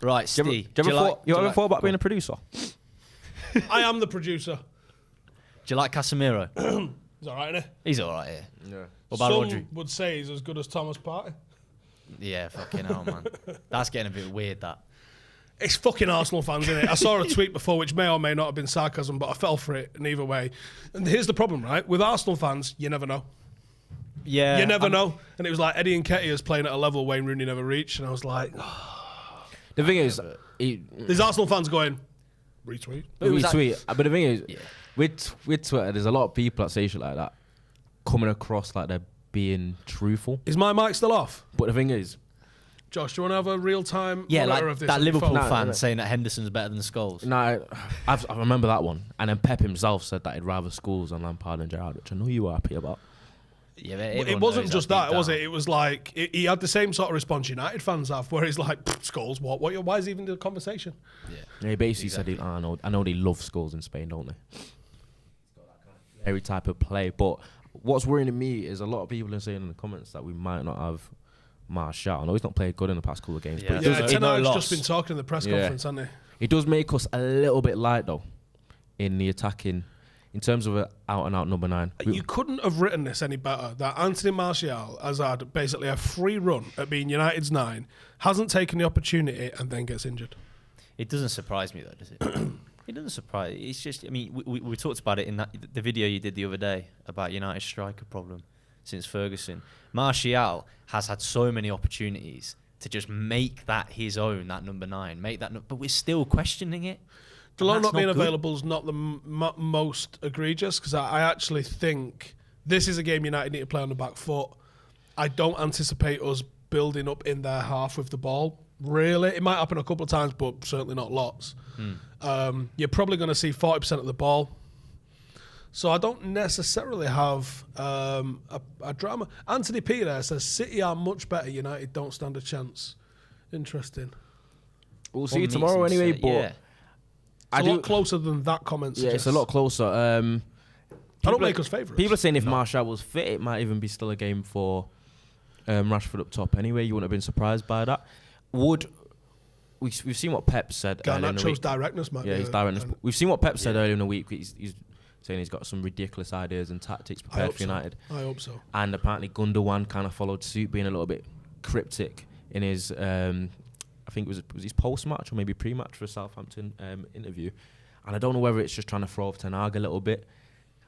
Right, Steve. You ever thought about being a producer? I am the producer. Do you like Casemiro? He's all right, isn't He's all right, yeah. Yeah. What about Some Rodri? would say he's as good as Thomas Partey. Yeah, fucking hell, man. That's getting a bit weird, that. It's fucking Arsenal fans, isn't it? I saw a tweet before which may or may not have been sarcasm, but I fell for it in either way. And here's the problem, right? With Arsenal fans, you never know. Yeah. You never know. And it was like Eddie Nketiah's playing at a level Wayne Rooney never reached, and I was like... The thing is... There's Arsenal fans going, retweet. But the thing is, with Twitter, there's a lot of people that say shit like that coming across like they're being truthful. Is my mic still off? But the thing is... Josh, do you want to have a real-time monitor of this? That Liverpool phone? fan saying that Henderson's better than Scholes. No, I remember that one. And then Pep himself said that he'd rather Scholes on Lampard and Gerrard, which I know you were happy about. Yeah, it wasn't just that, was it? It was like he had the same sort of response United fans have, where he's like, "Scholes, what? Why is he even the conversation?" Yeah, he basically said, "I know they love Scholes in Spain, don't they?" Every type of play, but what's worrying me is a lot of people are saying in the comments that we might not have Martial. I know he's not played good in the past couple of games, but Ten Hag's just been talking in the press conference, hasn't he? It does make us a little bit light though in the attacking. In terms of an out-and-out number 9. You couldn't have written this any better, that Anthony Martial has had basically a free run at being United's 9, hasn't taken the opportunity, and then gets injured. It doesn't surprise me, though, does it? It doesn't surprise. It's just, I mean, we talked about it in the video you did the other day about United's striker problem since Ferguson. Martial has had so many opportunities to just make that his own, that number 9, but we're still questioning it. Delon not being available is not the most egregious, because I actually think this is a game United need to play on the back foot. I don't anticipate us building up in their half with the ball, really. It might happen a couple of times, but certainly not lots. You're probably going to see 40% of the ball. So I don't necessarily have a drama. Anthony P there says, City are much better, United don't stand a chance. Interesting. We'll see you tomorrow anyway, but... Yeah. It's a lot closer than that comment suggests. Yeah, it's a lot closer. I don't make us favourites. People are saying if Martial was fit, it might even be still a game for Rashford up top anyway. You wouldn't have been surprised by that. We've seen what Pep said earlier in the week. Directness, man. Yeah, his directness. We've seen what Pep said earlier in the week. He's saying he's got some ridiculous ideas and tactics prepared for United. I hope so. And apparently Gundogan kind of followed suit, being a little bit cryptic in his... I think it was his post-match or maybe pre-match for a Southampton interview. And I don't know whether it's just trying to throw off Ten Hag a little bit.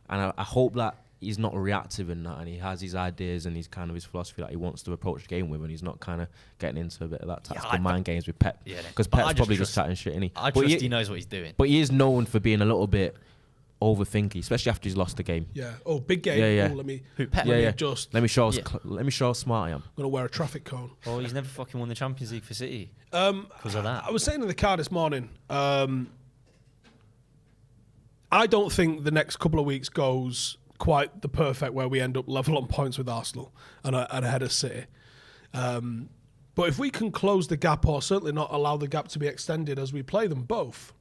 And I hope that he's not reactive in that, and he has his ideas and he's kind of his philosophy that he wants to approach the game with, and he's not kind of getting into a bit of that tactical mind games with Pep. Because Pep's probably just chatting shit, isn't he? I trust he knows what he's doing. But he is known for being a little bit overthinky, especially after he's lost the game. Yeah. Oh, big game. Yeah. Oh, let me let me show how smart I am. I'm going to wear a traffic cone. Oh, he's never fucking won the Champions League for City because of that. I was saying in the car this morning, I don't think the next couple of weeks goes quite the perfect where we end up level on points with Arsenal and ahead of City. But if we can close the gap, or certainly not allow the gap to be extended as we play them both,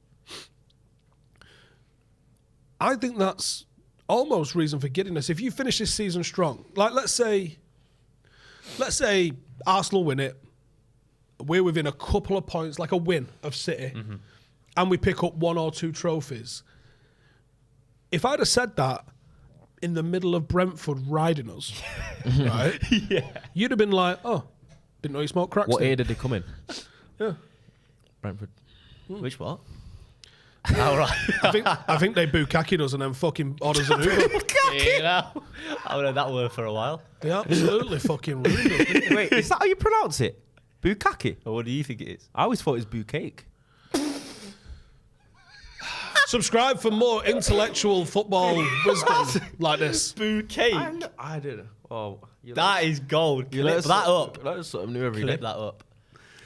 I think that's almost reason for giddiness. If you finish this season strong, like let's say Arsenal win it, we're within a couple of points, like a win of City, and we pick up 1 or 2 trophies. If I'd have said that in the middle of Brentford riding us, right? You'd have been like, oh, didn't know you smoked cracks. What year did they come in? Yeah. Brentford. Which what? Oh, right. I think they bukakied us and then fucking orders an Uber. I've heard that word for a while. They absolutely fucking ruined us. Wait, is that how you pronounce it? Bukaki? Or what do you think it is? I always thought it was boucake. Subscribe for more intellectual football wisdom like this. Bouquet. I didn't. Oh, that is gold. Clip that up. That's something new every day. Clip that up.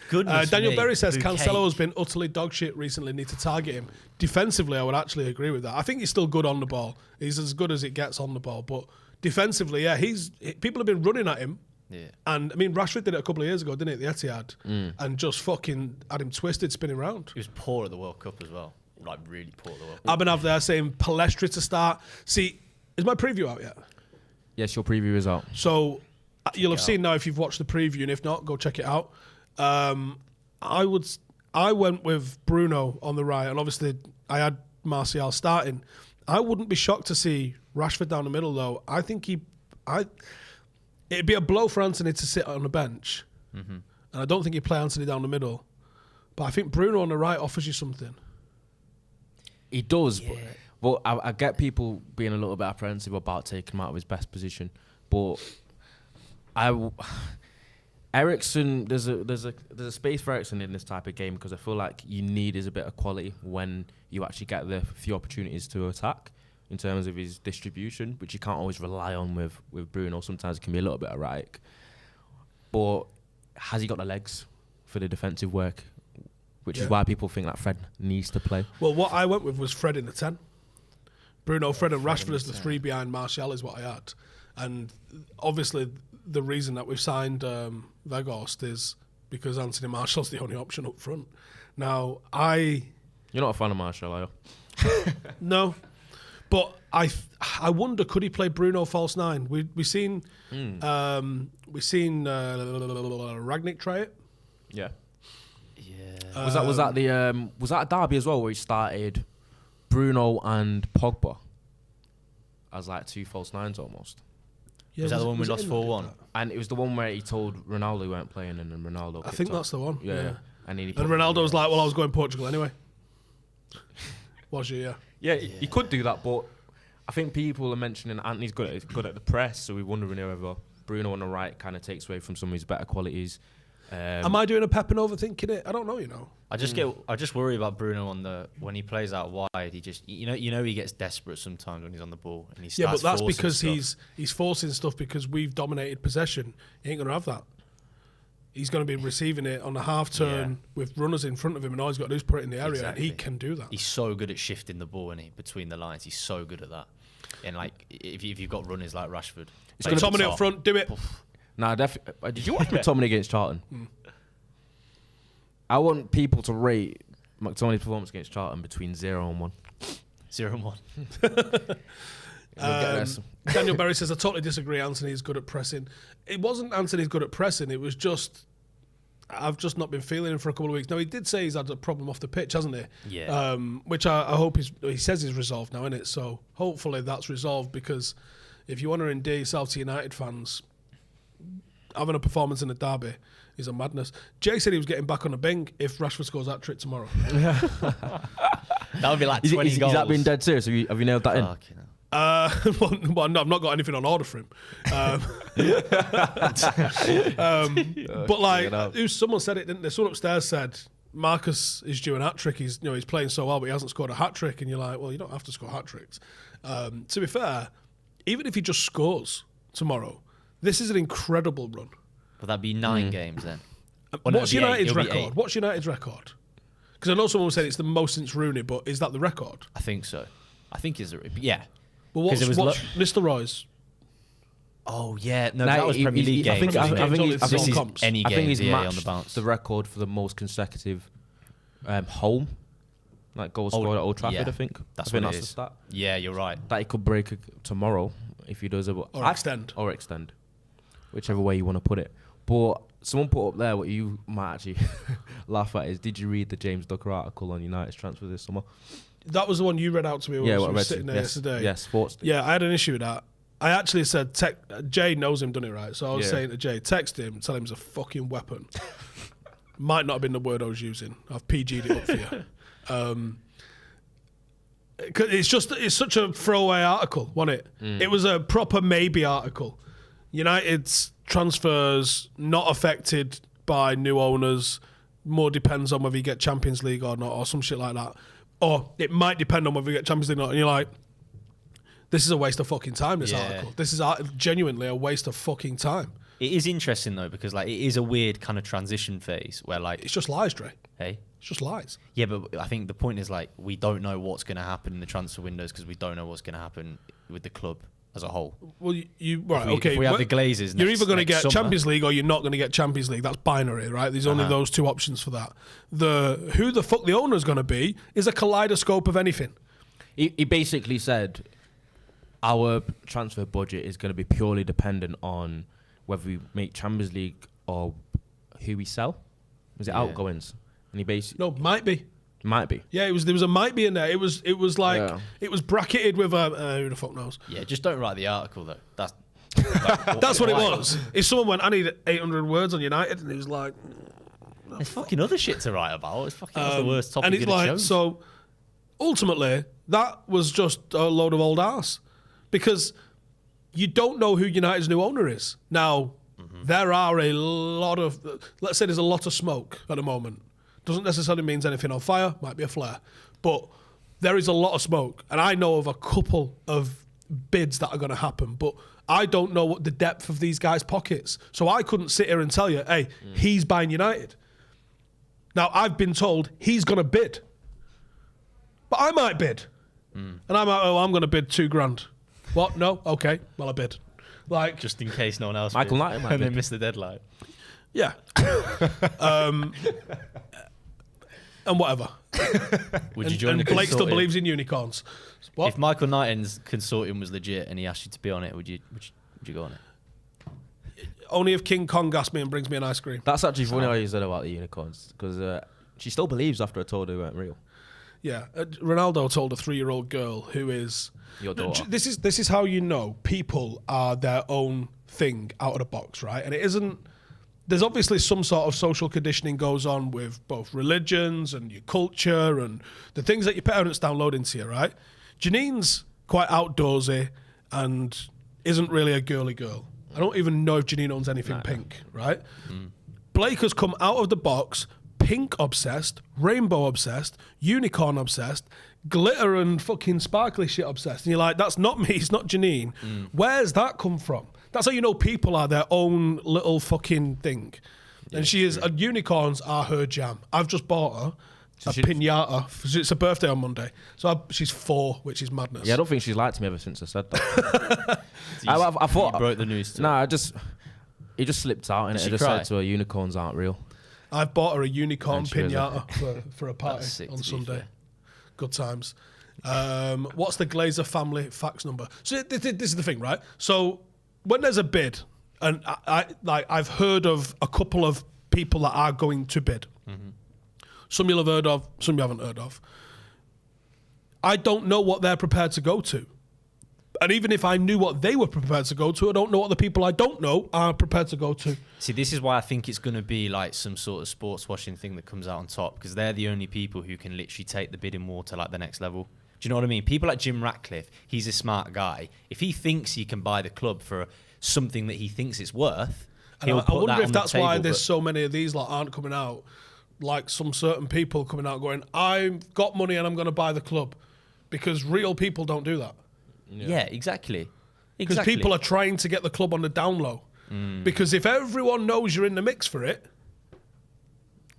Goodness Daniel Berry says Bouquet. Cancelo has been utterly dog shit recently. Need to target him. Defensively, I would actually agree with that. I think he's still good on the ball. He's as good as it gets on the ball. But defensively, yeah, people have been running at him. Yeah. And I mean, Rashford did it a couple of years ago, didn't he? At the Etihad, and just fucking had him twisted, spinning round. He was poor at the World Cup as well. Like really poor at the World Cup. I've been out there saying Palestri to start. See, is my preview out yet? Yes, your preview is out. So you'll have seen now if you've watched the preview, and if not, go check it out. I would I went with Bruno on the right, and obviously I had Martial starting. I wouldn't be shocked to see Rashford down the middle, though. I think it'd be a blow for Anthony to sit on the bench, and I don't think he'd play Anthony down the middle. But I think Bruno on the right offers you something. He does, but I get people being a little bit apprehensive about taking him out of his best position. But Eriksen, there's a space for Eriksen in this type of game because I feel like you need is a bit of quality when you actually get the few opportunities to attack in terms of his distribution, which you can't always rely on with Bruno. Sometimes it can be a little bit erratic. But has he got the legs for the defensive work? Which is why people think that Fred needs to play. Well, what I went with was Fred in the 10. Bruno, Fred and Rashford as the 3 behind Martial is what I had. And obviously the reason that we've signed Weghorst is because Anthony Martial's the only option up front. Now, You're not a fan of Martial, are you? No. But I wonder, could he play Bruno false 9? We've seen Ragnick try it. Yeah. Was that a derby as well where he started Bruno and Pogba as like 2 false 9s almost? Yeah, was that the one we lost 4-1? And it was the one where he told Ronaldo he weren't playing, and then Ronaldo. I think that's the one. Yeah. And Ronaldo was like, "Well, I was going Portugal anyway." Was you? Yeah. Yeah, he could do that, but I think people are mentioning Anthony's good at the press, so we're wondering whether Bruno on the right kind of takes away from some of his better qualities. Am I doing a Pep and overthinking it? I don't know. I just worry about Bruno when he plays out wide. He just he gets desperate sometimes when he's on the ball and he starts. Yeah, but that's because stuff. he's forcing stuff because we've dominated possession. He ain't gonna have that. He's going to be receiving it on a half turn with runners in front of him, and all he's got to do is put it in the area, and he can do that. He's so good at shifting the ball, between the lines. He's so good at that. And like, if you've got runners like Rashford, it's like McTominay up front, do it. Nah, definitely. Did you watch McTominay against Charlton? I want people to rate McTominay's performance against Charlton between 0 and 1. 0 and 1. Daniel Berry says, I totally disagree. Anthony's good at pressing. It wasn't Anthony's good at pressing. It was just, I've just not been feeling him for a couple of weeks. Now, he did say he's had a problem off the pitch, hasn't he? Yeah. Which I hope he says is resolved now, isn't it? So hopefully that's resolved, because if you want to endear yourself to United fans, having a performance in a derby is a madness. Jay said he was getting back on the Bing if Rashford scores that trick tomorrow. That would be like 20 goals. Is that being dead serious? Have you nailed that in? Well, no, I've not got anything on order for him. But like, someone said it, didn't they? Someone upstairs said Marcus is due an hat trick. He's playing so well, but he hasn't scored a hat trick. And you're like, well, you don't have to score hat tricks. To be fair, even if he just scores tomorrow, this is an incredible run. But that'd be 9 games then. What's United's record? What's United's record? Because I know someone said it's the most since Rooney, but is that the record? I think so. I think it's yeah. Well, what's Mr. Roy's? Oh yeah, no, that was Premier League games. I think he's matched on the bounce. The record for the most consecutive home, like goals scored at Old Trafford. Yeah. I think that's the stat. Yeah, you're right. That he could break tomorrow if he does extend, whichever way you want to put it. But someone put up there what you might actually laugh at is: did you read the James Ducker article on United's transfer this summer? That was the one you read out to me when I was sitting there yesterday. Yeah, sports. Yeah, I had an issue with that. I actually said, Jay knows him, done it right. So I was saying to Jay, text him, tell him he's a fucking weapon. Might not have been the word I was using. I've PG'd it up for you. It's such a throwaway article, wasn't it? It was a proper maybe article. United's transfers not affected by new owners. More depends on whether you get Champions League or not, or some shit like that. Or it might depend on whether you get Champions League or not. And you're like, this is a waste of fucking time, this article. This is genuinely a waste of fucking time. It is interesting, though, because like it is a weird kind of transition phase where like... It's just lies, Dre. Hey? It's just lies. Yeah, but I think the point is like we don't know what's going to happen in the transfer windows because we don't know what's going to happen with the club as a whole. Well, If we have the Glazers you're either going to get summer. Champions League or you're not going to get Champions League. That's binary, right? There's only those two options for that. Who the fuck the owner's going to be is a kaleidoscope of anything. He basically said our transfer budget is going to be purely dependent on whether we make Champions League or who we sell. Was it outgoings? And he basically No, might be. might be. Yeah, there was a might be in there. It was like Yeah. it was bracketed with a who the fuck knows. Yeah, just don't write the article though. That's That's what it why? was. If someone went, I need 800 words on United, and he was like, There's fucking other shit to write about. It's fucking that's the worst topic and it's in a like, show. so ultimately, that was just a load of old arse because you don't know who United's new owner is. Now, there are a lot of, let's say there's a lot of smoke at the moment. Doesn't necessarily mean anything on fire, might be a flare. But there is a lot of smoke. And I know of a couple of bids that are going to happen. But I don't know what the depth of these guys' pockets. So I couldn't sit here and tell you, hey, he's buying United. Now, I've been told he's going to bid. But I might bid. And I'm like, oh, I'm going to bid $2,000. What? No? Okay. Well, I bid. Like, just in case no one else Michael bids. Knight might and they bid. miss the deadline. yeah. And whatever. Would you join And the Blake still consortium? believes in unicorns. What? If Michael Knighton's consortium was legit and he asked you to be on it, would you go on it? Only if King Kong asks me and brings me an ice cream. That's actually funny how you said about the unicorns because she still believes after I told her it weren't real. Yeah. Ronaldo told a 3-year-old girl who is... Your daughter. This is how you know people are their own thing out of the box, right? And it isn't... There's obviously some sort of social conditioning goes on with both religions and your culture and the things that your parents download into you, right? Janine's quite outdoorsy and isn't really a girly girl. I don't even know if Janine owns anything pink, right? Blake has come out of the box, pink obsessed, rainbow obsessed, unicorn obsessed, glitter and fucking sparkly shit obsessed. And you're like, that's not me, it's not Janine. Where's that come from? That's how you know people are their own little fucking thing. And she is, unicorns are her jam. I've just bought her a pinata. It's her birthday on Monday. So she's 4, which is madness. Yeah, I don't think she's liked me ever since I said that. So I thought you broke the news to No, her. it just slipped out and Did I she just cry? said to her, unicorns aren't real. I've bought her a unicorn And she was pinata for a party That's sick, on to be Sunday. fair. Good times. What's the Glazer family fax number? So this is the thing, right? So when there's a bid, and I've heard of a couple of people that are going to bid. Some you'll have heard of, some you haven't heard of. I don't know what they're prepared to go to. And even if I knew what they were prepared to go to, I don't know what the people I don't know are prepared to go to. See, this is why I think it's going to be like some sort of sports washing thing that comes out on top because they're the only people who can literally take the bidding war to like the next level. Do you know what I mean? People like Jim Ratcliffe, he's a smart guy. If he thinks he can buy the club for something that he thinks it's worth, And he'll I put wonder that if on that's the table, why there's but- so many of these like aren't coming out. Like some certain people coming out going, I've got money and I'm going to buy the club. Because real people don't do that. Yeah, exactly. Because people are trying to get the club on the down low. Because if everyone knows you're in the mix for it,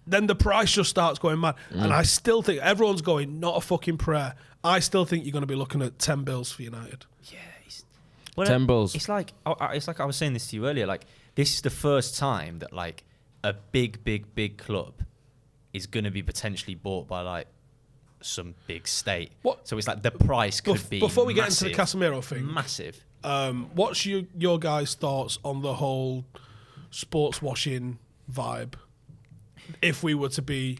then the price just starts going mad. And I still think everyone's going, not a fucking prayer. I still think you're going to be looking at 10 bills for United. Yeah, 10 bills. It's like I was saying this to you earlier. Like this is the first time that like a big club is going to be potentially bought by like some big state. What? So it's like the price could be Before we get massive, into the Casemiro thing, massive. what's your guys' thoughts on the whole sports washing vibe? If we were to be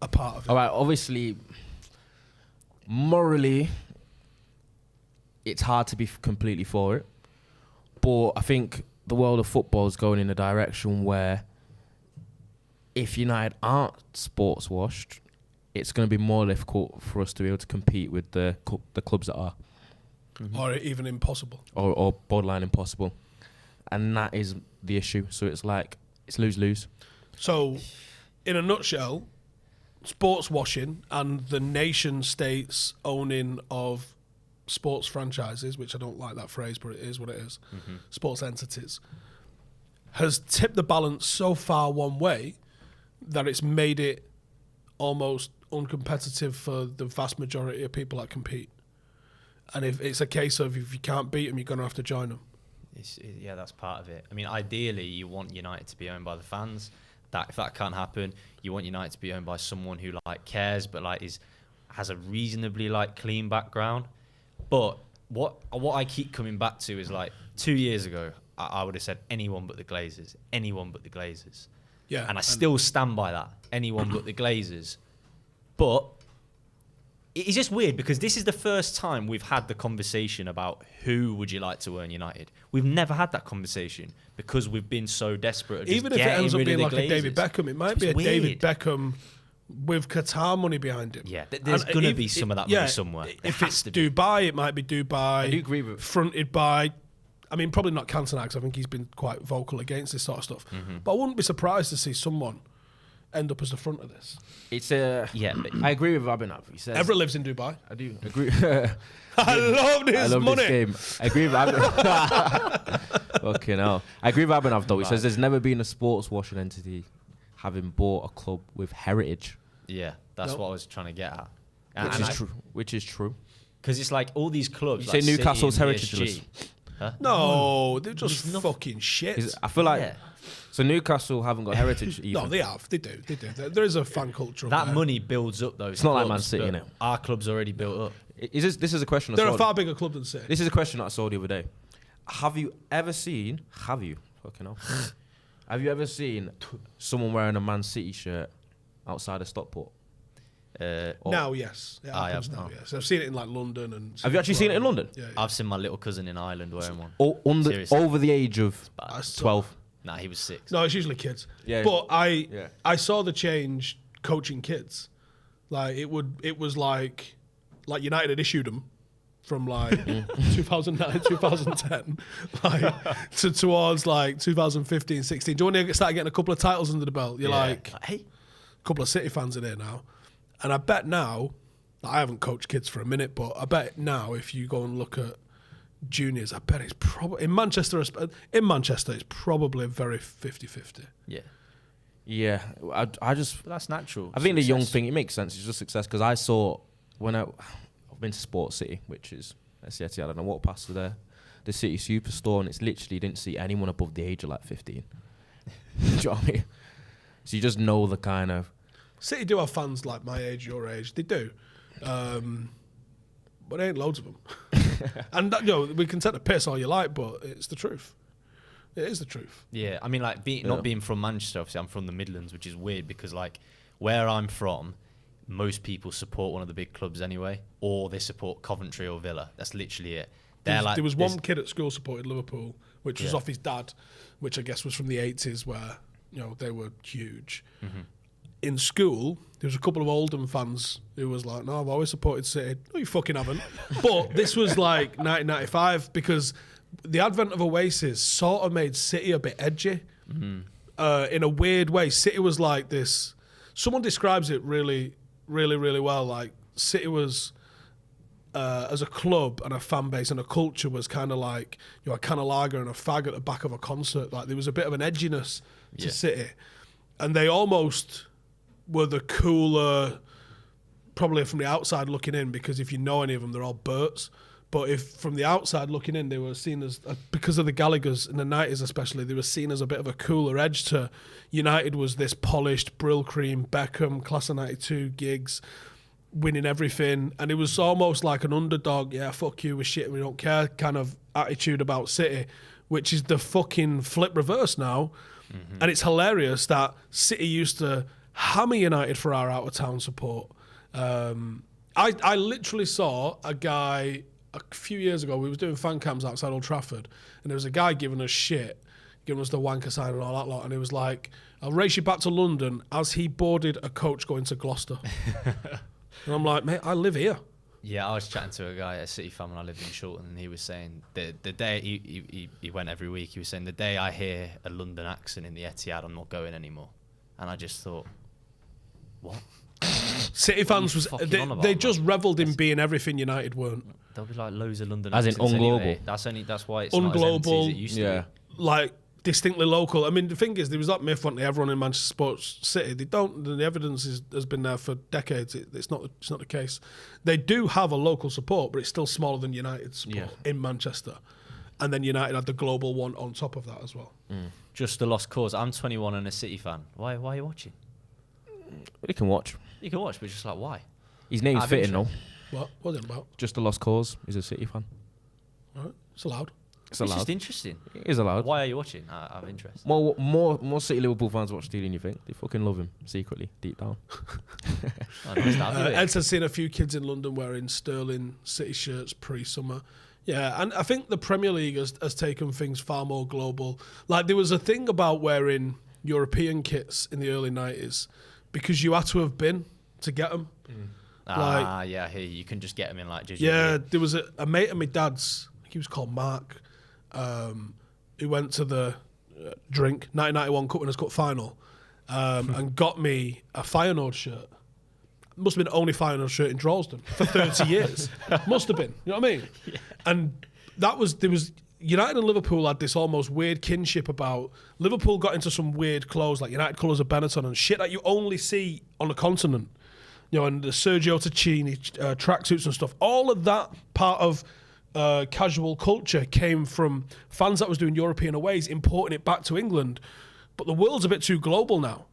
a part of it. All right, obviously, morally, it's hard to be completely for it. But I think the world of football is going in a direction where if United aren't sports washed, it's going to be more difficult for us to be able to compete with the clubs that are. Or even impossible. Or borderline impossible. And that is the issue. So it's like, it's lose-lose. So, in a nutshell, sports washing and the nation states owning of sports franchises, which I don't like that phrase, but it is what it is, sports entities, has tipped the balance so far one way that it's made it almost uncompetitive for the vast majority of people that compete. And if it's a case of if you can't beat them, you're going to have to join them. Yeah, that's part of it. I mean, ideally, you want United to be owned by the fans. That if that can't happen, you want United to be owned by someone who like cares, but like has a reasonably like clean background. But what I keep coming back to is like 2 years ago, I would have said anyone but the Glazers, Yeah, and I still stand by that. Anyone but the Glazers. But it's just weird because this is the first time we've had the conversation about who would you like to own United. We've never had that conversation because we've been so desperate. Of Even just if it ends up being like a David Beckham, it might be a weird. David Beckham with Qatar money behind him. Yeah, there's going to be some of that money somewhere. If it's Dubai, it might be Dubai. I do agree with fronted by, I mean, probably not Cantona because I think he's been quite vocal against this sort of stuff. But I wouldn't be surprised to see someone end up as the front of this. It's a I agree with Abhinav. He says Everett lives in Dubai. I do agree. I love this money. This game. I agree with Abhinav. Fucking hell. I agree with Abhinav though. He says there's never been a sports washing entity having bought a club with heritage. Yeah, that's what I was trying to get at. Which is true. Because it's like all these clubs. You like say Newcastle's City and heritage? PSG. Huh? No, they're just fucking shit. I feel like Yeah. so Newcastle haven't got heritage either. No, they have. They do. They do. There is a fan culture. That there. money builds up those. It's not like clubs, Man City, but innit? Our club's already built up. This is a question. They're a far bigger club than City. This is a question that I saw the other day. Have you ever seen? Fucking hell. Have you ever seen someone wearing a Man City shirt outside of Stockport? Now, yes. It I happens have now, not. yes. I've seen it in like London and. Have you actually seen it in London? Yeah. I've seen my little cousin in Ireland wearing one. Over the age of I saw- 12. Nah, he was 6. No, it's usually kids. Yeah. But Yeah. I saw the change coaching kids. Like it was like United had issued them from like 2009, 2010, like towards like 2015, 16. Do you want to start getting a couple of titles under the belt? You're like, hey, a couple of City fans in here now. And I bet now, I haven't coached kids for a minute, but I bet now if you go and look at juniors, I bet it's probably in Manchester. It's probably very 50-50. yeah, Yeah. I just. but that's natural. I think the young Success. thing, it makes sense. It's just success because I saw when I've been to Sports City, which is Etihad, and I walked past the City Superstore, and it's literally didn't see anyone above the age of like 15. Do you know what I mean? So you just know the kind of. City do have fans like my age, your age. They do. But there ain't loads of them. And we can take the piss all you like, but it's the truth. It is the truth. Yeah, I mean, like not being from Manchester, obviously, I'm from the Midlands, which is weird because like where I'm from, most people support one of the big clubs anyway, or they support Coventry or Villa. That's literally it. There was one kid at school supported Liverpool, which was off his dad, which I guess was from the 80s, where they were huge. Mm-hmm. In school, there was a couple of Oldham fans who was like, "No, I've always supported City." No, you fucking haven't. But this was like 1995 because the advent of Oasis sort of made City a bit edgy. Mm-hmm. In a weird way, City was like this. Someone describes it really, really, really well. Like City was, as a club and a fan base and a culture, was kind of like a can of lager and a fag at the back of a concert. Like there was a bit of an edginess to City, and they almost were the cooler, probably from the outside looking in, because if you know any of them, they're all Berts. But if from the outside looking in, they were seen as, because of the Gallaghers in the 90s especially, they were seen as a bit of a cooler edge to United. Was this polished, Brill Cream, Beckham, Class of 92, Giggs, winning everything. And it was almost like an underdog, yeah, fuck you, we're shit, we don't care kind of attitude about City, which is the fucking flip reverse now. Mm-hmm. And it's hilarious that City used to hammer United for our out-of-town support. I literally saw a guy a few years ago. We was doing fan cams outside Old Trafford, and there was a guy giving us shit, giving us the wanker sign and all that lot. And it was like, "I'll race you back to London," as he boarded a coach going to Gloucester. And I'm like, "Mate, I live here." Yeah, I was chatting to a guy, a City fan, when I lived in Shorten, and he was saying the day he went every week. He was saying, the day I hear a London accent in the Etihad, I'm not going anymore. And I just thought, what? City fans they just revelled in being everything United weren't. There'll be like loads of London as in accents unglobal. anyway. That's why it's Unglobal, not as empty as it used to be. Like distinctly local. I mean, the thing is, there was that myth, wasn't there? Everyone in Manchester Sports City, they don't. The evidence has been there for decades. It's not the case. They do have a local support, but it's still smaller than United's support in Manchester. And then United had the global one on top of that as well. Just a lost cause. I'm 21 and a City fan. Why are you watching? You can watch. You can watch, but just like, why? His name's fitting, though. What was it about? Just a lost cause. He's a City fan. All right, it's allowed. It's It's allowed. just interesting. It is allowed. Why are you watching? Out of interest. More City Liverpool fans watch Steely than you think. They fucking love him secretly, deep down. Oh, nice to have you here. Ed's has seen a few kids in London wearing Sterling City shirts pre-summer. Yeah, and I think the Premier League has taken things far more global. Like, there was a thing about wearing European kits in the early 90s because you had to have been to get them. Yeah, I hear you. You can just get them in like Gigi. Yeah, there was a mate of my dad's, I think he was called Mark, who went to the Drink 1991 Cup Winners' Cup final and got me a Feyenoord shirt. Must have been the only Feyenoord shirt in Droylsden for 30 years. Must have been. You know what I mean? Yeah. And there was United and Liverpool had this almost weird kinship about Liverpool got into some weird clothes like United colours of Benetton and shit that you only see on the continent. You know, and the Sergio Tacchini tracksuits and stuff. All of that part of casual culture came from fans that was doing European aways, importing it back to England. But the world's a bit too global now.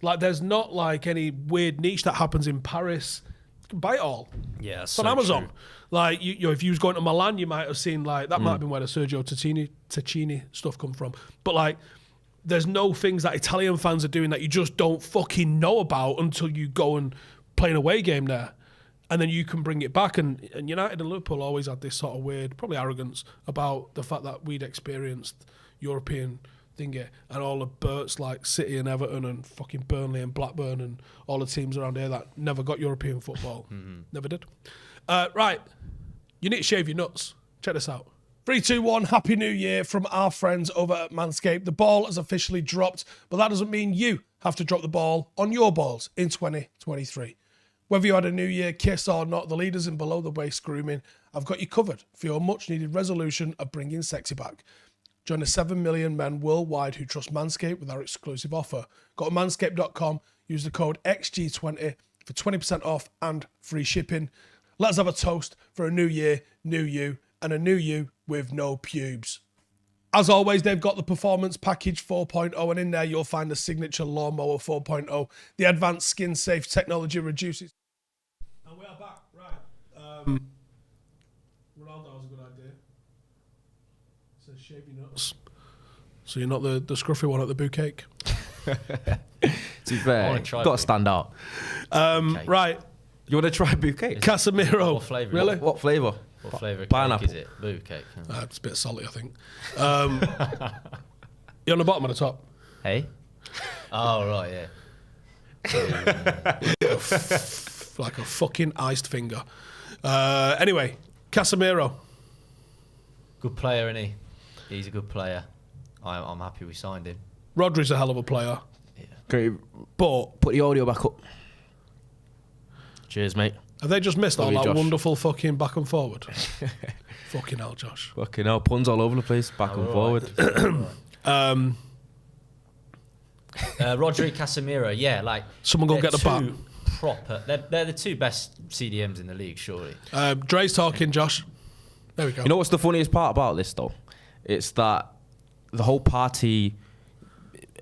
Like, there's not like any weird niche that happens in Paris. You can buy it all. Yeah, it's on Amazon. True. Like, you know, if you was going to Milan, you might have seen like that might have been where the Sergio Tacchini stuff come from. But like, there's no things that Italian fans are doing that you just don't fucking know about until you go and play an away game there. And then you can bring it back. And United and Liverpool always had this sort of weird, probably arrogance about the fact that we'd experienced European thingy. And all the Berts like City and Everton and fucking Burnley and Blackburn and all the teams around here that never got European football. Never did. Right. You need to shave your nuts. Check this out. 3, 2, 1, Happy New Year from our friends over at Manscaped. The ball has officially dropped, but that doesn't mean you have to drop the ball on your balls in 2023. Whether you had a New Year kiss or not, the leaders in below-the-waist grooming have got you covered for your much-needed resolution of bringing sexy back. Join the 7 million men worldwide who trust Manscaped with our exclusive offer. Go to manscaped.com, use the code XG20 for 20% off and free shipping. Let's have a toast for a new year, new you, and a new you with no pubes. As always, they've got the Performance Package 4.0, and in there you'll find the Signature Lawnmower 4.0. The advanced skin-safe technology reduces... And we are back, right. Ronaldo has a good idea. Says shave your nuts. So you're not the scruffy one at the bouquet. To be fair, got to stand out. Right. You want to try bouquet? Casemiro. What flavour? Really? What flavour? What flavour Pineapple. cake is it? Blue cake. It's a bit salty, I think. You're on the bottom or the top? Hey? Oh, right, yeah. Like a fucking iced finger. Anyway, Casemiro. Good player, isn't he? He's a good player. I'm happy we signed him. Rodri's a hell of a player. Yeah. Great. But Put the audio back up. Cheers, mate. have they just missed all Love you, that Josh. Wonderful fucking back and forward? Fucking hell, Josh. Fucking hell, puns all over the place, back and forward. Rodri, Casemiro, yeah, like Someone go they're get the bat. two Proper. They're the two best CDMs in the league, surely. Dre's talking, Josh. There we go. You know what's the funniest part about this, though? It's that the whole party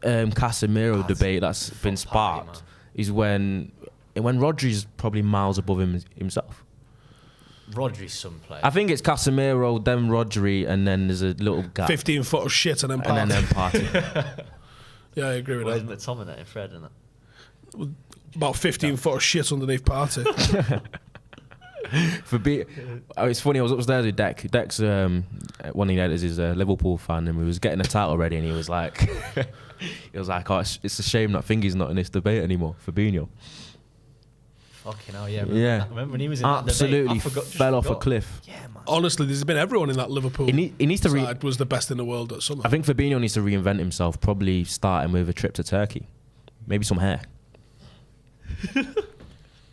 Casemiro debate that's been sparked is when Rodri's probably miles above him himself. Rodri's some player. I think it's Casemiro, then Rodri, and then there's a little gap. 15 foot of shit and then party. And then party. Yeah, I agree with Where's that. McTominay and Fred in it? About 15 foot of shit underneath party. It's funny, I was upstairs with Deck. Deck's one of the editors is a Liverpool fan, and we was getting a title already, and he was like, oh, it's a shame that Fingy's not in this debate anymore, Fabinho. Fucking hell, yeah. Yeah. Remember when he was in absolutely that debate? fell off a cliff. Yeah, man. Honestly, there's been everyone in that Liverpool He needs to side was the best in the world at summer. I think Fabinho needs to reinvent himself, probably starting with a trip to Turkey. Maybe some hair.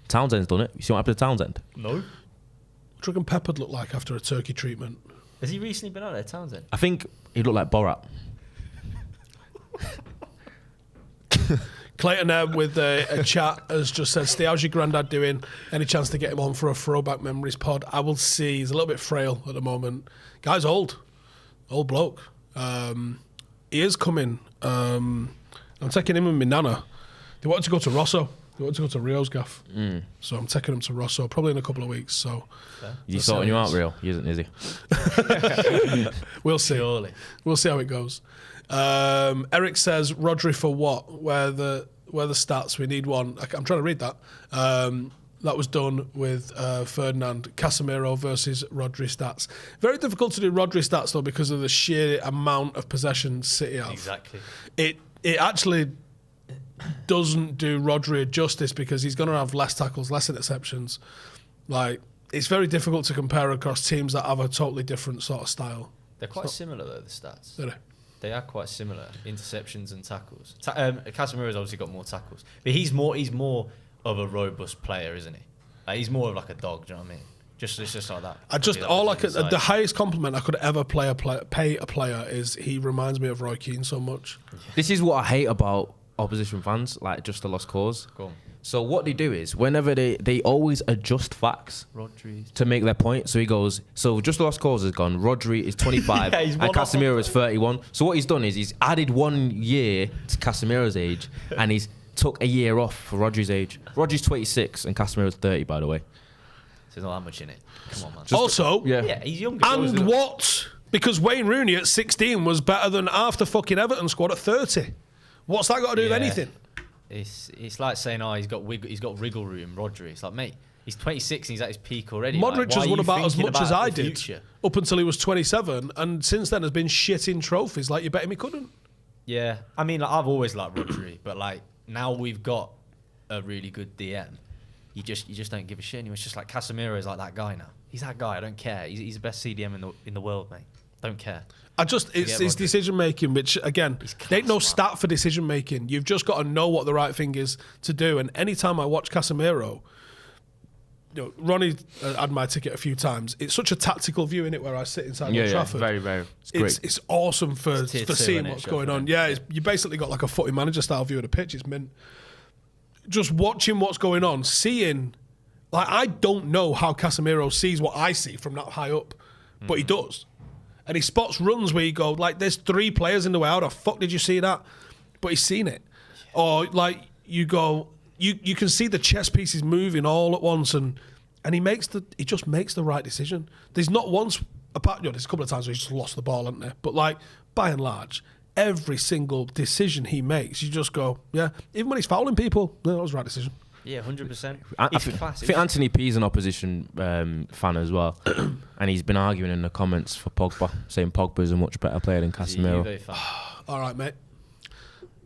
Townsend's done it. You see what happened to Townsend? No. What do you reckon Pep would look like after a turkey treatment? Has he recently been out there, Townsend? I think he'd look like Borat. Clayton there with a chat has just said, Steve, how's your granddad doing? Any chance to get him on for a Throwback Memories pod? I will see. He's a little bit frail at the moment. Guy's old bloke. He is coming. I'm taking him and my nana. They wanted to go to Rosso They want to go to Rio's gaff. So I'm taking him to Rosso probably in a couple of weeks. So He's sorting you out, Rio? He isn't, is he? we'll see. Surely. We'll see how it goes. Eric says, Rodri for what? Where the stats? We need one. I'm trying to read that. That was done with Ferdinand. Casemiro versus Rodri stats. Very difficult to do Rodri stats, though, because of the sheer amount of possession City have. Exactly. It actually doesn't do Rodri justice because he's going to have less tackles, less interceptions. Like, it's very difficult to compare across teams that have a totally different sort of style. They're quite similar, though, the stats. Are they? They are quite similar, interceptions and tackles. Casemiro's obviously got more tackles, but he's more of a robust player, isn't he? Like, he's more of like a dog. Do you know what I mean? It's just like that. The highest compliment I could ever pay a player is he reminds me of Roy Keane so much. This is what I hate about opposition fans, like just a lost cause. Go on. So what they do is whenever they always adjust facts Rodri to make their point. So he goes, so just a lost cause is gone. Rodri is 25 Yeah, he's and one off Casemiro on is 31. So what he's done is he's added 1 year to Casemiro's age and he's took a year off for Rodri's age. Rodri's 26 and Casemiro's 30, by the way. So there's not that much in it. Come on, man. Also, Yeah, he's younger. and what? Because Wayne Rooney at 16 was better than half the fucking Everton squad at 30. What's that got to do with anything? It's like saying, he's got wriggle room, Rodri. It's like, mate, he's 26 and he's at his peak already. Modric like, has won about as much as I did future? up until he was 27, and since then has been shitting trophies. Like, you bet him he couldn't. Yeah, I mean, like, I've always liked Rodri, but like now we've got a really good DM. You just don't give a shit anymore. It's just like Casemiro is like that guy now. He's that guy. I don't care. He's the best CDM in the world, mate. Don't care. It's his decision making, which again, there ain't no stat for decision making. You've just got to know what the right thing is to do. And anytime I watch Casemiro, Ronnie had my ticket a few times. It's such a tactical view in it where I sit inside Old Trafford. Very, very. It's great. It's awesome for seeing what's going on. Yeah, you basically got like a footy manager style view of the pitch. It's mint. Just watching what's going on, seeing, like, I don't know how Casemiro sees what I see from that high up, but he does. And he spots runs where you go, like, there's 3 players in the way. How the fuck did you see that? But he's seen it. Or, like, you go, you can see the chess pieces moving all at once, and he just makes the right decision. There's not once, apart, there's a couple of times where he's just lost the ball, hasn't there? But, like, by and large, every single decision he makes, you just go, yeah. Even when he's fouling people, that was the right decision. Yeah, 100%. I think Anthony P is an opposition fan as well, and he's been arguing in the comments for Pogba, saying Pogba is a much better player than Casemiro. All right, mate.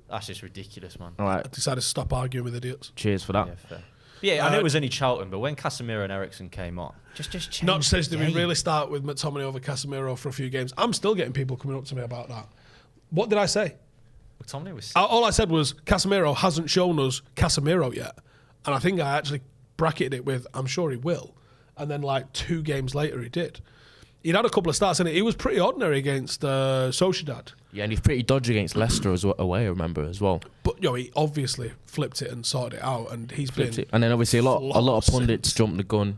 That's just ridiculous, man. All right, I decided to stop arguing with idiots. cheers for that. Yeah, fair. Yeah, I know it was only Charlton, but when Casemiro and Eriksen came on, just change. Not says did we really start with McTominay over Casemiro for a few games. I'm still getting people coming up to me about that. What did I say? McTominay was. All I said was Casemiro hasn't shown us Casemiro yet. And I think I actually bracketed it with, I'm sure he will. And then like 2 games later, he did. He'd had a couple of starts in it. He was pretty ordinary against Sociedad. Yeah, and he's pretty dodgy against Leicester as well, away, I remember, as well. But he obviously flipped it and sorted it out. And he's been it. And then obviously a lot of pundits jumped the gun.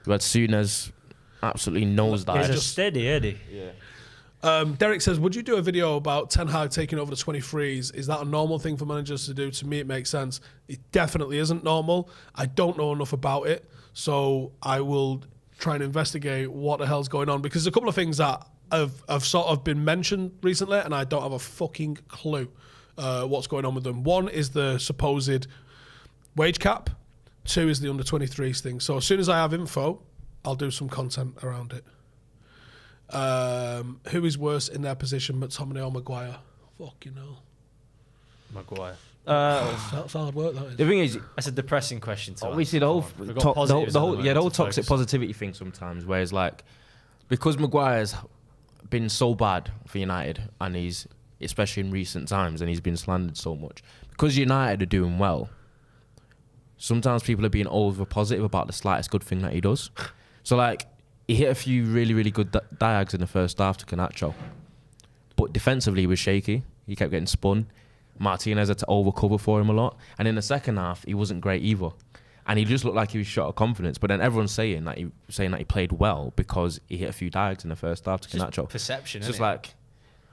You had Souness absolutely nosedive. He's just steady, Eddie. Yeah. Derek says, would you do a video about Ten Hag taking over the 23s? Is that a normal thing for managers to do? To me, it makes sense. It definitely isn't normal. I don't know enough about it, so I will try and investigate what the hell's going on, because there's a couple of things that have sort of been mentioned recently, and I don't have a fucking clue what's going on with them. One is the supposed wage cap. 2 is the under 23s thing. So as soon as I have info, I'll do some content around it. Who is worse in their position, McTominay or Maguire? Fucking hell. Maguire. That's hard work, that is. The thing is, That's a depressing question to we answer. see the whole toxic toxic positivity thing sometimes, where it's like, because Maguire's been so bad for United, and he's, especially in recent times, and he's been slandered so much, because United are doing well, sometimes people are being over positive about the slightest good thing that he does. So like, he hit a few really, really good diags in the first half to Canacho, but defensively he was shaky. He kept getting spun. Martinez had to overcover for him a lot, and in the second half he wasn't great either, and he just looked like he was short of confidence. But then everyone's saying that he played well because he hit a few diags in the first half to Canacho. Perception, It's just isn't it? like,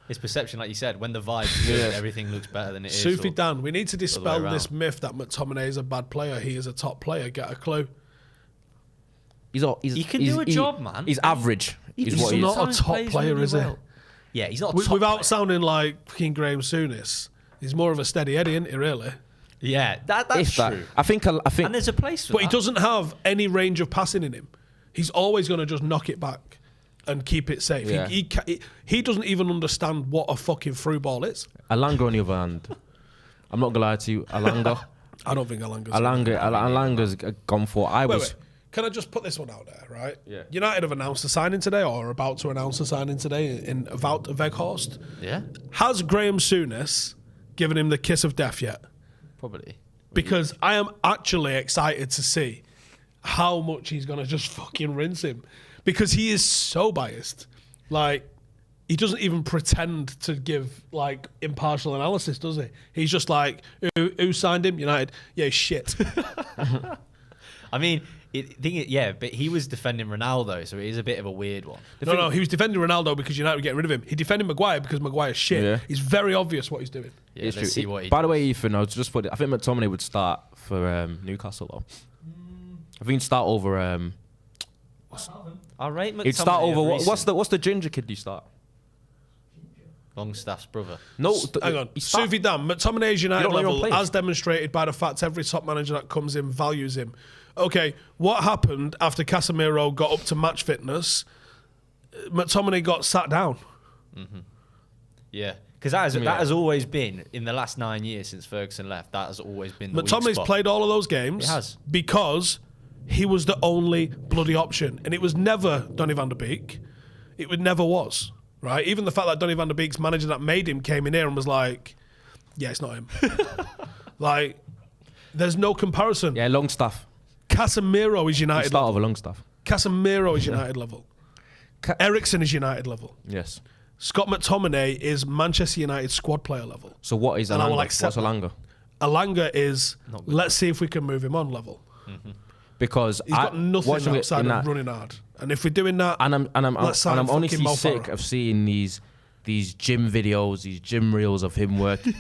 It's perception, like you said. When the vibe's good, everything looks better than it is. Sufi Dan, we need to dispel around. this myth that McTominay is a bad player. He is a top player. Get a clue. He can do a job, man. He's average. He's what he is. not a top player, is he? Yeah, he's not a top Without player. sounding like fucking Graham Souness, he's more of a steady Eddie, isn't he, really? Yeah, that's true. I think. And there's a place for But that. he doesn't have any range of passing in him. He's always going to just knock it back and keep it safe. Yeah. He doesn't even understand what a fucking through ball is. Alanga on the other hand, I'm not gonna lie to you. Alanga, I don't think Alanga's... Alanga's gone for. Wait. Can I just put this one out there, right? Yeah. United have announced a signing today, or are about to announce a signing today in Wout Weghorst. Yeah, Has Graham Souness given him the kiss of death yet? probably. Because I am actually excited to see how much he's going to just fucking rinse him. Because he is so biased. Like, he doesn't even pretend to give, like, impartial analysis, does he? He's just like, who signed him? United. Yeah, shit. I mean, but he was defending Ronaldo, so it is a bit of a weird one. No, he was defending Ronaldo because United were getting rid of him. He defended Maguire because Maguire's shit. Yeah. It's very obvious what he's doing. Yeah, It's let's true. see what he By the does. way, Ethan, I was just put. I think McTominay would start for Newcastle though. I think he'd start over. I'll rate He'd start McTominay over. of What's the ginger kid you start? Longstaff's brother. No, Hang on. he start- Sufi Dan, McTominay's United You don't know your own level, players. as demonstrated by the fact every top manager that comes in values him. Okay, what happened after Casemiro got up to match fitness? McTominay got sat down. Yeah, because that has always been, in the last 9 years since Ferguson left, that has always been the weak McTominay's spot. played all of those games. He has. Because he was the only bloody option. And it was never Donny van der Beek. It never was. Right? Even the fact that Donny van der Beek's manager that made him came in here and was like, yeah, it's not him. Like, there's no comparison. Yeah, Longstaff. Casemiro is He'd United start level. over Longstaff. Casemiro is United level. Eriksen is United level. Yes. Scott McTominay is Manchester United squad player level. So what is And I will Alanga? accept What's Alanga? Alanga is, Not good. let's see if we can move him on level. Because He's got nothing watching it outside in of that- running hard. And if we're doing that, And I'm let's sign honestly fucking Mo sick Farah. of seeing these gym videos, these gym reels of him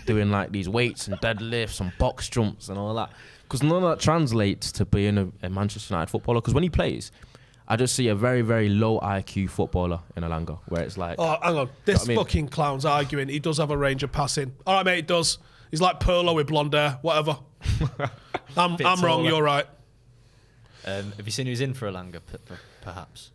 doing like these weights and deadlifts and box jumps and all that. Because none of that translates to being a Manchester United footballer. Because when he plays, I just see a very, very low IQ footballer in Alanga, where it's like, oh, hang on. This what I mean? fucking clown's arguing he does have a range of passing. All right, mate, he does. He's like Perlo with blonde hair, whatever. I'm wrong, taller. you're right. Have you seen who's in for Alanga, perhaps?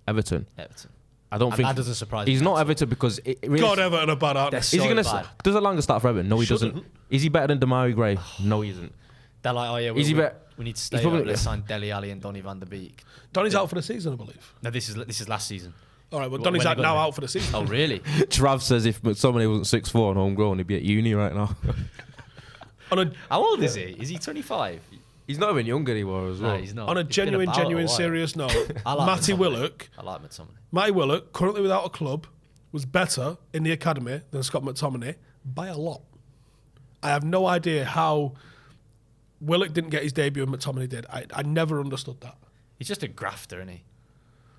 Everton. Everton. I don't And think that doesn't surprise me he's at not all. Everton because it really God, Everton are bad, aren't they? That's Is he so gonna? bad. Does Alanga start for Everton? No, he Shouldn't. doesn't. Is he better than Damari Gray? No, he isn't. They're like, oh yeah, Is he better? we need to stay probably- up. Let's sign Dele Alli and Donny van der Beek. Donny's out for the season, I believe. No, this is last season. All right, well, When Donny's they out got now him. out for the season. Oh really? Trav says if somebody wasn't 6'4" and homegrown, he'd be at uni right now. On a How old is he? Is he 25? He's not even younger anymore as well. No, he's not. on a He's been genuine, about a while. serious note, I like Matty McTominay. Willock, I like McTominay. Matty Willock, currently without a club, was better in the academy than Scott McTominay by a lot. I have no idea how Willock didn't get his debut and McTominay did. I never understood that. He's just a grafter, isn't he?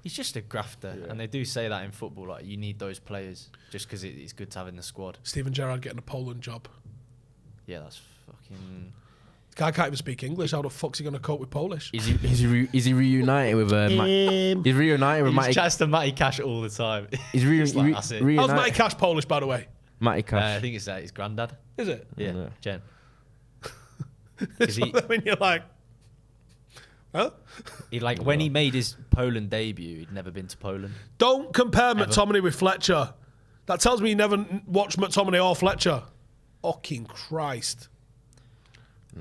He's just a grafter, and they do say that in football. Like you need those players just because it's good to have in the squad. Steven Gerrard getting a Poland job. Yeah, that's fucking. The guy can't even speak English. How the fuck's he going to cope with Polish? Is he reunited with he's reunited with He Matty? chats to Matty Cash all the time. He's It's like, that's it. How's Matty reunited. Cash Polish, by the way? Matty I Cash. think it's his granddad. Is it? Yeah, Yeah. Jen. It's he- when you're like, huh? He like when he made his Poland debut, he'd never been to Poland. Don't compare McTominay with Fletcher. That tells me you never watched McTominay or Fletcher. Fucking Christ.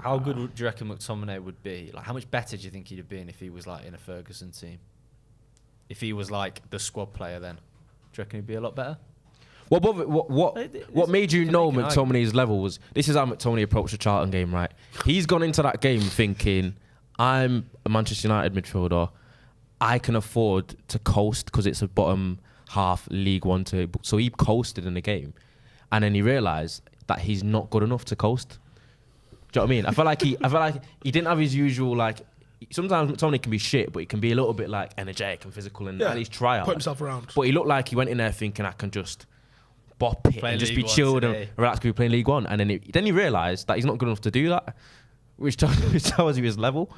How good do you reckon McTominay would be? Like, how much better do you think he'd have been if he was like in a Ferguson team? If he was like the squad player, then do you reckon he'd be a lot better? What made you can know make an McTominay's level was this is how McTominay approached the Charlton game, right? He's gone into that game thinking, I'm a Manchester United midfielder. I can afford to coast because it's a bottom half League One table. So he coasted in the game. And then he realised that he's not good enough to coast. Do you know what I mean? I feel like he didn't have his usual like. Sometimes McTominay can be shit, but he can be a little bit like energetic and physical and at least try Put hard. himself around. But he looked like he went in there thinking I can just bop it Playing and just League be One chilled today. and relaxed, be playing League One. And then he realised that he's not good enough to do that, which tells you his level,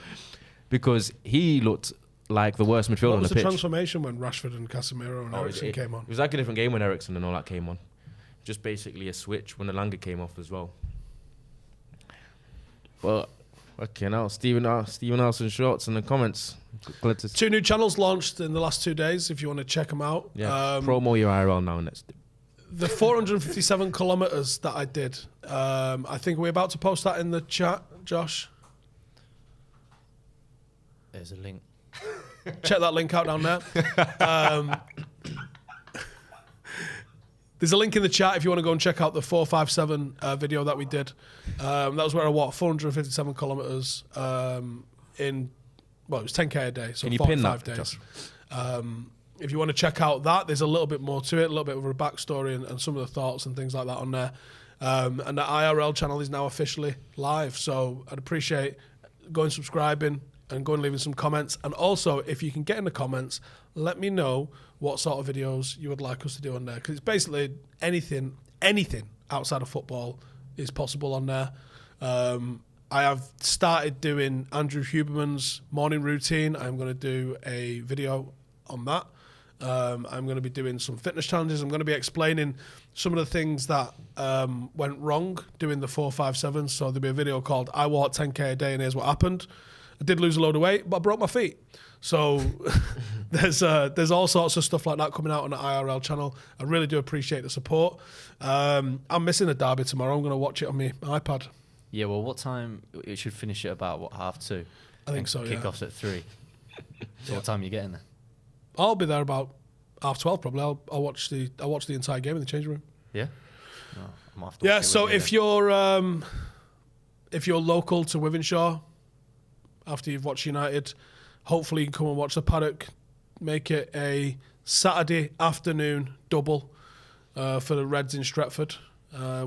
because he looked like the worst midfielder What on was the the pitch. Transformation when Rashford and Casemiro and Eriksen came on? It was like a different game when Eriksen and all that came on. Just basically a switch when the Langer came off as well. Well, okay, now Stephen Howson shorts in the comments. Glad to 2 new channels launched in the last 2 days. If you want to check them out, promo your IRL now. Next, the 457 kilometers that I did. I think we're about to post that in the chat, Josh. There's a link. Check that link out down there. There's a link in the chat if you want to go and check out the 457 video that we did. That was where I walked 457 kilometers in, well, it was 10K a day, so can you pin 45 that, days. Josh? If you want to check out that, there's a little bit more to it, a little bit of a backstory and some of the thoughts and things like that on there. And the IRL channel is now officially live, so I'd appreciate going subscribing and going leaving some comments. And also, if you can get in the comments, let me know what sort of videos you would like us to do on there, because it's basically anything outside of football is possible on there. I have started doing Andrew Huberman's morning routine. I'm going to do a video on that. I'm going to be doing some fitness challenges. I'm going to be explaining some of the things that went wrong doing the 457. So there'll be a video called I Walked 10K a Day and Here's What Happened. I did lose a load of weight, but I broke my feet. So there's all sorts of stuff like that coming out on the IRL channel. I really do appreciate the support. I'm missing a derby tomorrow. I'm going to watch it on my iPad. Yeah, well, what time? It should finish at about, what, 2:30? I think so, yeah. Kickoff's at 3. So what time are you getting there? I'll be there about 12:30 probably. I'll watch the entire game in the changing room. Yeah? No, I'm off Yeah, so if you're local to Wythenshawe, after you've watched United, hopefully you can come and watch the paddock. Make it a Saturday afternoon double for the Reds in Stretford.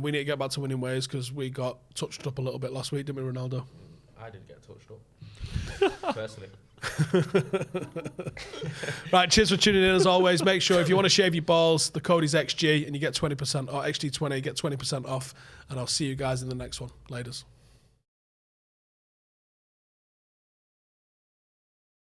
We need to get back to winning ways because we got touched up a little bit last week, didn't we, Ronaldo? I didn't get touched up personally. Right, cheers for tuning in as always. Make sure if you want to shave your balls, the code is XG and you get 20%, or XG20, you get 20% off. And I'll see you guys in the next one. Laters.